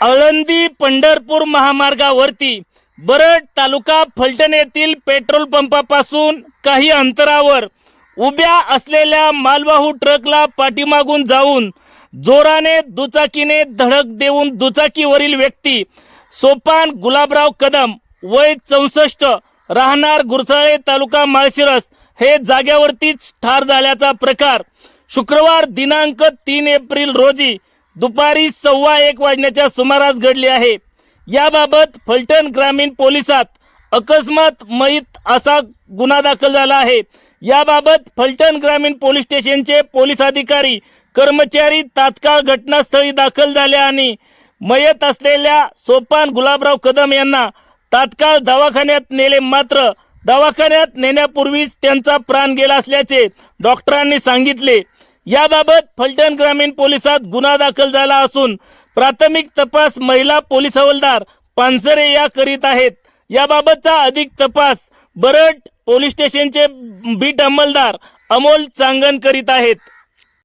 आळंदी पंढरपूर महामार्गावरती बरड तालुका फलटण येथील पेट्रोल पंपापासून काही अंतरावर उभ्या असलेल्या मालवाहू ट्रकला पाठीमागून जाऊन जोराने दुचाकीने धडक देऊन दुचाकीवरील व्यक्ती सोपान गुलाबराव कदम वय 64 राहणार गुरसाळे तालुका माळशिरस हे जाग्यावरतीच ठार झाल्याचा प्रकार शुक्रवार दिनांक 3 एप्रिल रोजी दुपारी 1:15 वाजण्याच्या सुमारास घडली आहे। याबाबत फलटण ग्रामीण पोलिसात अकस्मात मयत असा गुन्हा दाखल झाला आहे। याबाबत फलटण ग्रामीण पोलीस स्टेशनचे पोलीस अधिकारी कर्मचारी तात्काळ घटनास्थळी दाखल झाले आणि मयत असलेल्या सोपान गुलाबराव कदम यांना तात्काळ दवाखान्यात नेले, मात्र दवाखान्यात नेण्यापूर्वीच त्यांचा प्राण गेला असल्याचे डॉक्टरांनी सांगितले। याबाबत फलटण ग्रामीण पोलिसात गुन्हा दाखल झाला असून प्राथमिक तपास महिला पोलीस हवालदार पानसरे या करीत आहेत। याबाबतचा अधिक तपास बरड पोलीस स्टेशनचे बीट अंमलदार अमोल चांगण करीत आहेत।